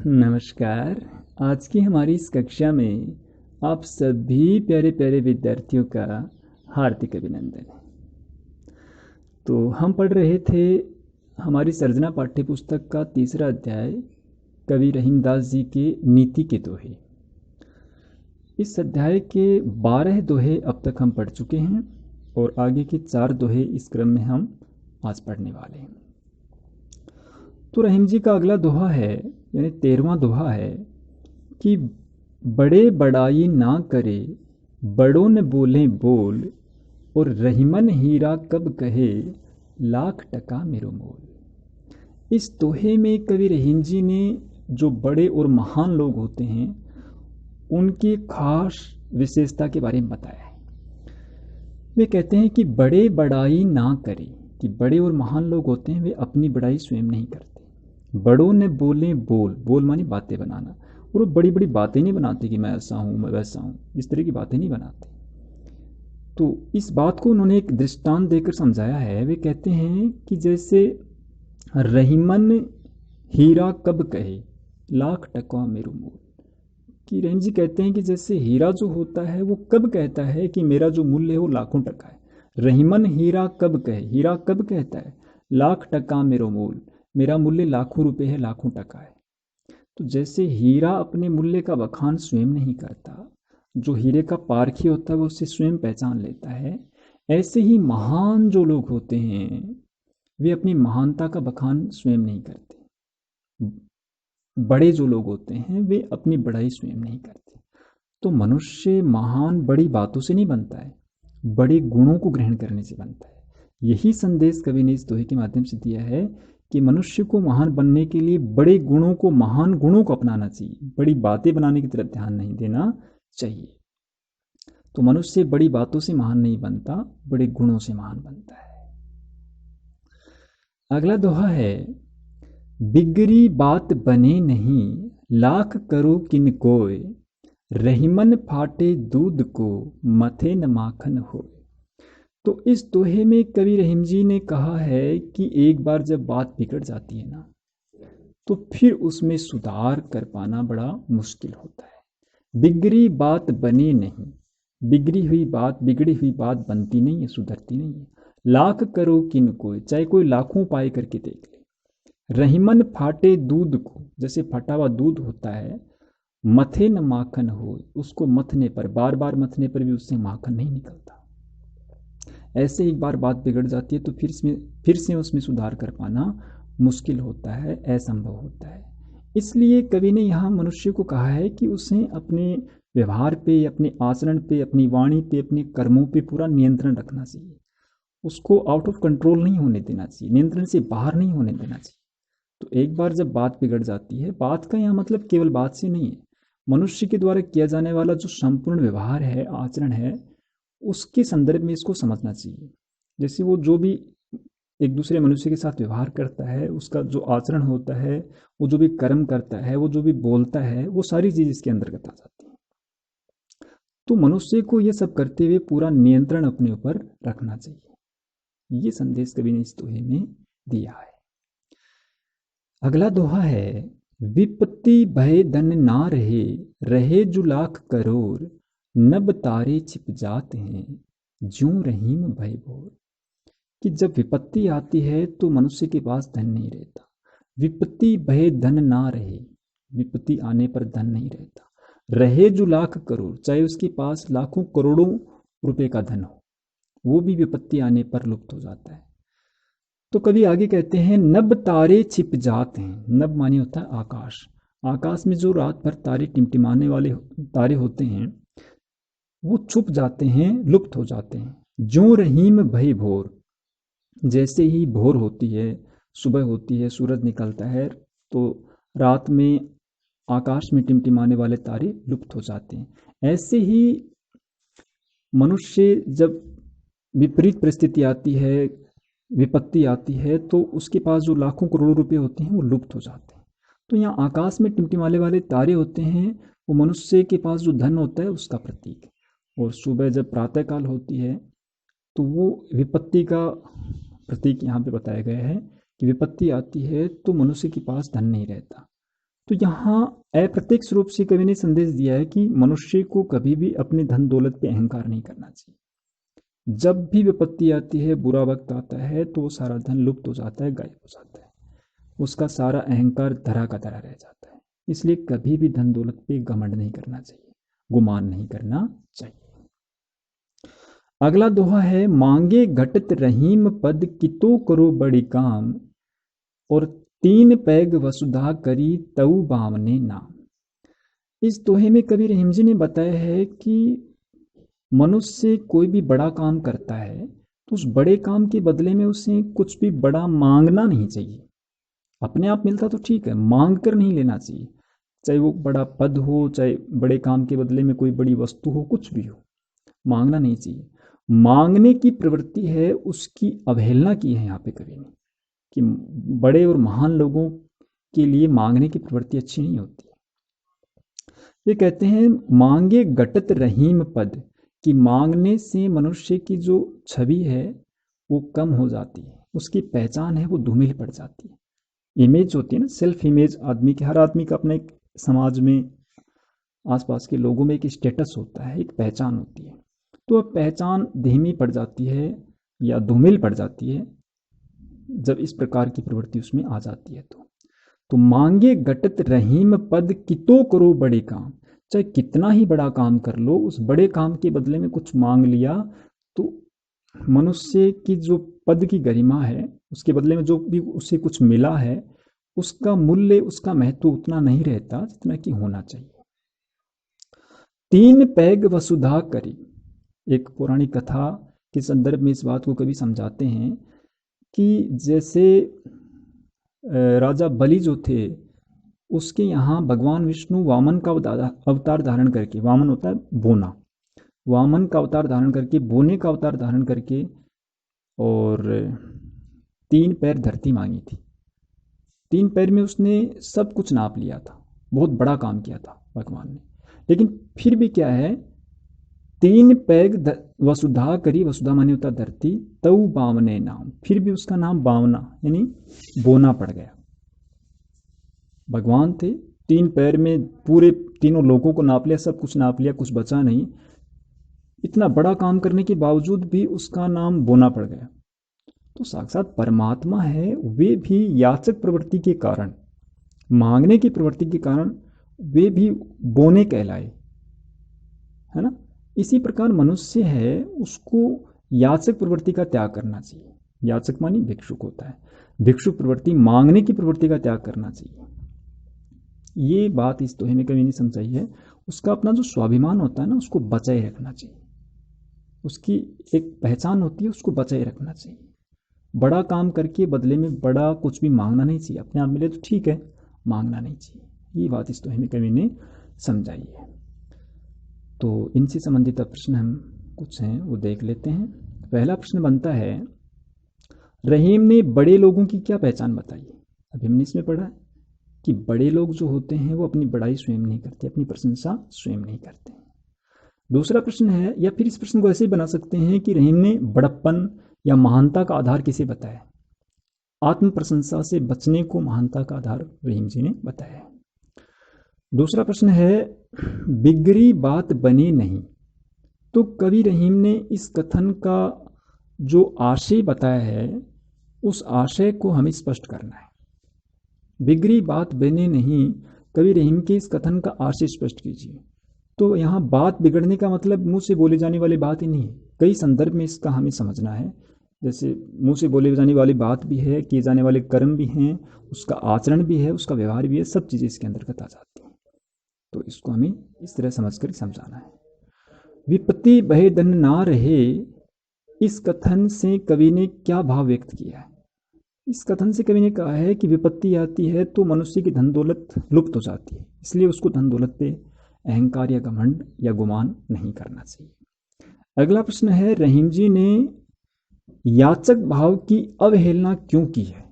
नमस्कार। आज की हमारी इस कक्षा में आप सभी प्यारे प्यारे विद्यार्थियों का हार्दिक अभिनंदन। तो हम पढ़ रहे थे हमारी सर्जना पाठ्य पुस्तक का तीसरा अध्याय कवि रहीमदास जी के नीति के दोहे। इस अध्याय के 12 दोहे अब तक हम पढ़ चुके हैं और आगे के 4 दोहे इस क्रम में हम आज पढ़ने वाले हैं। तो रहीम जी का अगला दोहा है, यानी 13वां दोहा है कि बड़े बड़ाई ना करे, बड़ों ने बोले बोल, और रहीमन हीरा कब कहे, लाख टका मेरो मोल। इस दोहे में कवि रहीम जी ने जो बड़े और महान लोग होते हैं उनकी खास विशेषता के बारे में बताया है। वे कहते हैं कि बड़े बड़ाई ना करे, कि बड़े और महान लोग होते हैं वे अपनी बड़ाई स्वयं नहीं करते। बड़ों ने बोले बोल, बोल मानी बातें बनाना, और वो बड़ी बड़ी बातें नहीं बनाते कि मैं ऐसा हूँ मैं वैसा हूँ, इस तरह की बातें नहीं बनाते। तो इस बात को उन्होंने एक दृष्टांत देकर समझाया है। वे कहते हैं कि जैसे रहीमन हीरा कब कहे, लाख टका मेरो मोल। कि रहीम जी कहते हैं कि जैसे हीरा जो होता है वो कब कहता है कि मेरा जो मूल्य है वो लाखों टका है। रहीमन हीरा कब कहे, हीरा कब कहता है, लाख टका मेरो मोल, मेरा मूल्य लाखों रुपए है, लाखों टका है। तो जैसे हीरा अपने मूल्य का बखान स्वयं नहीं करता, जो हीरे का पारखी होता है वो उसे स्वयं पहचान लेता है, ऐसे ही महान जो लोग होते हैं वे अपनी महानता का बखान स्वयं नहीं करते। बड़े जो लोग होते हैं वे अपनी बड़ाई स्वयं नहीं करते। तो मनुष्य महान बड़ी बातों से नहीं बनता है, बड़े गुणों को ग्रहण करने से बनता है। यही संदेश कवि ने इस दोहे के माध्यम से दिया है कि मनुष्य को महान बनने के लिए बड़े गुणों को, महान गुणों को अपनाना चाहिए, बड़ी बातें बनाने की तरफ ध्यान नहीं देना चाहिए। तो मनुष्य बड़ी बातों से महान नहीं बनता, बड़े गुणों से महान बनता है। अगला दोहा है, बिगड़ी बात बने नहीं, लाख करो किन कोय, रहीमन फाटे दूध को, मथे न माखन हो। तो इस दोहे में कवि रहीम जी ने कहा है कि एक बार जब बात बिगड़ जाती है ना, तो फिर उसमें सुधार कर पाना बड़ा मुश्किल होता है। बिगड़ी बात बने नहीं, बिगड़ी हुई बात, बिगड़ी हुई बात बनती नहीं है, सुधरती नहीं है। लाख करो किन कोय, चाहे कोई लाखों उपाय करके देख ले। रहीमन फाटे दूध को, जैसे फटा हुआ दूध होता है, मथे न माखन हो, उसको मथने पर, बार बार मथने पर भी उससे माखन नहीं निकलता। ऐसे एक बार बात बिगड़ जाती है तो फिर से उसमें सुधार कर पाना मुश्किल होता है, असंभव होता है। इसलिए कवि ने यहाँ मनुष्य को कहा है कि उसे अपने व्यवहार पे, अपने आचरण पे, अपनी वाणी पे, अपने कर्मों पे पूरा नियंत्रण रखना चाहिए। उसको आउट ऑफ कंट्रोल नहीं होने देना चाहिए, नियंत्रण से बाहर नहीं होने देना चाहिए। तो एक बार जब बात बिगड़ जाती है, बात का यहाँ मतलब केवल बात से नहीं है, मनुष्य के द्वारा किया जाने वाला जो संपूर्ण व्यवहार है, आचरण है, उसके संदर्भ में इसको समझना चाहिए। जैसे वो जो भी एक दूसरे मनुष्य के साथ व्यवहार करता है, उसका जो आचरण होता है, वो जो भी कर्म करता है, वो जो भी बोलता है, वो सारी चीज इसके अंतर्गत आ जाती है। तो मनुष्य को ये सब करते हुए पूरा नियंत्रण अपने ऊपर रखना चाहिए। ये संदेश कवि ने इस दोहे में दिया है। अगला दोहा है, विपत्ति भय धन ना रहे, रहे जो लाख करोड़, नभ तारे छिप जाते हैं, ज्यों रहीम भय भोर। कि जब विपत्ति आती है तो मनुष्य के पास धन नहीं रहता। विपत्ति भय धन ना रहे, विपत्ति आने पर धन नहीं रहता। रहे जो लाख करोड़, चाहे उसके पास लाखों करोड़ों रुपए का धन हो, वो भी विपत्ति आने पर लुप्त हो जाता है। तो कभी आगे कहते हैं, नभ तारे छिप जाते हैं। नभ माने होता है आकाश। आकाश में जो रात भर तारे टिमटिमाने वाले तारे होते हैं वो छुप जाते हैं, लुप्त हो जाते हैं। ज्यों रहीम भय भोर, जैसे ही भोर होती है, सुबह होती है, सूरज निकलता है, तो रात में आकाश में टिमटिमाने वाले तारे लुप्त हो जाते हैं। ऐसे ही मनुष्य जब विपरीत परिस्थिति आती है, विपत्ति आती है, तो उसके पास जो लाखों करोड़ों रुपए होते हैं वो लुप्त हो जाते हैं। तो यहाँ आकाश में टिमटिमाने वाले तारे होते हैं, वो मनुष्य के पास जो धन होता है उसका प्रतीक। और सुबह जब प्रातःकाल होती है तो वो विपत्ति का प्रतीक यहाँ पे बताया गया है कि विपत्ति आती है तो मनुष्य के पास धन नहीं रहता। तो यहाँ अप्रत्यक्ष रूप से कवि ने संदेश दिया है कि मनुष्य को कभी भी अपने धन दौलत पे अहंकार नहीं करना चाहिए। जब भी विपत्ति आती है, बुरा वक्त आता है, तो वो सारा धन लुप्त हो जाता है, गायब हो जाता है, उसका सारा अहंकार धरा का धरा रह जाता है। इसलिए कभी भी धन दौलत पे घमंड नहीं करना चाहिए, गुमान नहीं करना चाहिए। अगला दोहा है, मांगे घटत रहीम पद कितो करो बड़ी काम, और तीन पैग वसुधा करी तऊ बामने नाम। इस दोहे में कवि रहीम जी ने बताया है कि मनुष्य कोई भी बड़ा काम करता है तो उस बड़े काम के बदले में उसे कुछ भी बड़ा मांगना नहीं चाहिए। अपने आप मिलता तो ठीक है, मांग कर नहीं लेना चाहिए। चाहे वो बड़ा पद हो, चाहे बड़े काम के बदले में कोई बड़ी वस्तु हो, कुछ भी हो, मांगना नहीं चाहिए। मांगने की प्रवृत्ति है, उसकी अवहेलना की है यहाँ पे कवि ने, कि बड़े और महान लोगों के लिए मांगने की प्रवृत्ति अच्छी नहीं होती। ये कहते हैं, मांगे घटत रहीम पद, कि मांगने से मनुष्य की जो छवि है वो कम हो जाती है, उसकी पहचान है वो धूमिल पड़ जाती है। इमेज होती है ना, सेल्फ इमेज आदमी की, हर आदमी का अपना एक समाज में, आसपास के लोगों में एक स्टेटस होता है, एक पहचान होती है। तो अब पहचान धीमी पड़ जाती है या धूमिल पड़ जाती है जब इस प्रकार की प्रवृत्ति उसमें आ जाती है। तो मांगे घटत रहीम पद कितो करो बड़े काम, चाहे कितना ही बड़ा काम कर लो, उस बड़े काम के बदले में कुछ मांग लिया तो मनुष्य की जो पद की गरिमा है, उसके बदले में जो भी उसे कुछ मिला है, उसका मूल्य, उसका महत्व उतना नहीं रहता जितना कि होना चाहिए। तीन पैग वसुधा करी, एक पौराणिक कथा के संदर्भ में इस बात को कभी समझाते हैं कि जैसे राजा बलि जो थे, उसके यहाँ भगवान विष्णु वामन का अवतार धारण करके, वामन होता है बोना, वामन का अवतार धारण करके, बोने का अवतार धारण करके, और 3 पैर धरती मांगी थी। 3 पैर में उसने सब कुछ नाप लिया था, बहुत बड़ा काम किया था भगवान ने। लेकिन फिर भी क्या है, 3 पैग वसुधा करी, वसुधा माने होता धरती, तऊ बावने नाम, फिर भी उसका नाम बावना यानी बोना पड़ गया। भगवान थे, 3 पैर में पूरे तीनों लोगों को नाप लिया, सब कुछ नाप लिया, कुछ बचा नहीं। इतना बड़ा काम करने के बावजूद भी उसका नाम बोना पड़ गया। तो साक्षात परमात्मा है, वे भी याचक प्रवृत्ति के कारण, मांगने की प्रवृत्ति के कारण वे भी बोने कहलाए, है ना। इसी प्रकार मनुष्य है, उसको याचक प्रवृत्ति का त्याग करना चाहिए। याचक मानी भिक्षुक होता है, भिक्षुक प्रवृत्ति, मांगने की प्रवृत्ति का त्याग करना चाहिए। ये बात इस दोहे में कभी नहीं समझाई है। उसका अपना जो स्वाभिमान होता है ना, उसको बचाए रखना चाहिए, उसकी एक पहचान होती है, उसको बचाए रखना चाहिए। बड़ा काम करके बदले में बड़ा कुछ भी मांगना नहीं चाहिए। अपने आप मिले तो ठीक है, मांगना नहीं चाहिए। ये बात इस दोहे में कवि ने समझाई है। तो इनसे संबंधित प्रश्न हम कुछ हैं वो देख लेते हैं। पहला प्रश्न बनता है, रहीम ने बड़े लोगों की क्या पहचान बताई है। अभी हमने इसमें पढ़ा है कि बड़े लोग जो होते हैं वो अपनी बड़ाई स्वयं नहीं करते, अपनी प्रशंसा स्वयं नहीं करते। दूसरा प्रश्न है, या फिर इस प्रश्न को ऐसे ही बना सकते हैं कि रहीम ने बड़प्पन या महानता का आधार किसे बताया। आत्म प्रशंसा से बचने को महानता का आधार रहीम जी ने बताया। दूसरा प्रश्न है, बिगड़ी बात बने नहीं। तो कवि रहीम ने इस कथन का जो आशय बताया है, उस आशय को हमें स्पष्ट करना है। बिगड़ी बात बने नहीं, कवि रहीम के इस कथन का आशय स्पष्ट कीजिए। तो यहाँ बात बिगड़ने का मतलब मुंह से बोले जाने वाली बात ही नहीं है। कई संदर्भ में इसका हमें समझना है। जैसे मुंह से बोले जाने वाली बात भी है, किए जाने वाले कर्म भी हैं, उसका आचरण भी है, उसका व्यवहार भी है, सब चीज़ें इसके अंतर्गत आ जाती हैं। तो इसको हमें इस तरह समझकर समझाना है। विपत्ति बहे धन ना रहे, इस कथन से कवि ने क्या भाव व्यक्त किया है। इस कथन से कवि ने कहा है कि विपत्ति आती है तो मनुष्य की धन दौलत लुप्त हो जाती है, इसलिए उसको धन दौलत पे अहंकार या घमंड या गुमान नहीं करना चाहिए। अगला प्रश्न है, रहीम जी ने याचक भाव की अवहेलना क्यों की है।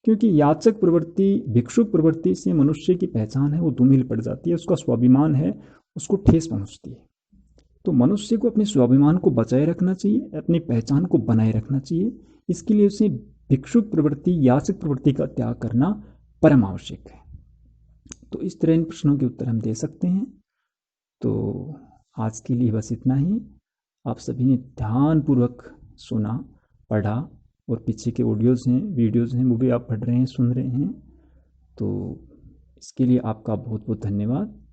क्योंकि याचक प्रवृत्ति, भिक्षुक प्रवृत्ति से मनुष्य की पहचान है वो धूमिल पड़ जाती है, उसका स्वाभिमान है उसको ठेस पहुंचती है। तो मनुष्य को अपने स्वाभिमान को बचाए रखना चाहिए, अपनी पहचान को बनाए रखना चाहिए। इसके लिए उसे भिक्षुक प्रवृत्ति, याचक प्रवृत्ति का त्याग करना परम आवश्यक है। तो इस तरह इन प्रश्नों के उत्तर हम दे सकते हैं। तो आज के लिए बस इतना ही। आप सभी ने ध्यानपूर्वक सुना, पढ़ा, और पीछे के ऑडियोज़ हैं, वीडियोज़ हैं, वो भी आप पढ़ रहे हैं, सुन रहे हैं। तो इसके लिए आपका बहुत बहुत धन्यवाद।